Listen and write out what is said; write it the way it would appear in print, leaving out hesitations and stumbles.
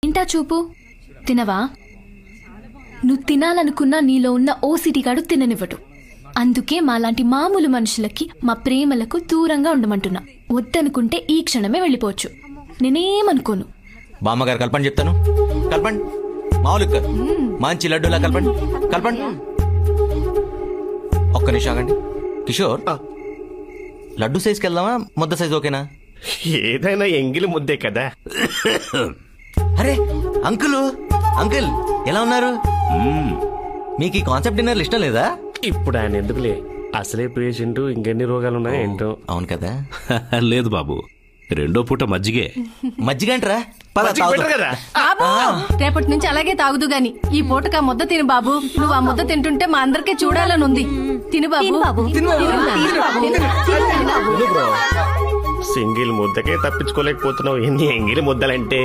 ఇంటా చూపు తినవా? నువ్వు తినాలనుకున్నా నీలో ఉన్న ఓసిటీ గాడు తిననివ్వడు. అందుకే మాలాంటి మామూలు మనుషులకి మా ప్రేమలకు దూరంగా ఉండమంటున్నా. వద్దనుకుంటే ఈ క్షణమే వెళ్ళిపోవచ్చు. నేనేమనుకోను. బామ్మగారు కలపండి చెప్తాను. కలపండి. మామూలు మంచి లడ్డూలా కలపండి. కలపండి. ఒక్క నిమిషం ఆగండి. కిషోర్, లడ్డు సైజ్కి వెళ్దామా, ముద్ద సైజ్ ఓకేనా? ఏదైనా ఎంగిలి ముద్దే కదా. అరే అంకుల్, అంకుల్ ఎలా ఉన్నారు? మీకు ఈ కాన్సెప్ట్ డిన్నర్లు ఇష్టం లేదా? ఇప్పుడు ఆయన ఎందుకులే, అసలే పేషెంట్, ఇంకెన్ని రోగాలు ఉన్నాయో ఏంటో. అవును కదా. లేదు బాబు, రెండో పూట మజ్జిగే. మజ్జిగంటరా? కదా. బాబు రేపటి నుంచి అలాగే తాగుదు గాని ఈ పూటకు ఆ ముద్ద తిను బాబు. నువ్వు ఆ ముద్ద తింటుంటే మా అందరికీ చూడాలని ఉంది. తిను బాబు. సింగిల్ ముద్దకే తప్పించుకోలేకపోతున్నావు, ఎన్ని ఎంగిలి ముద్దలంటే.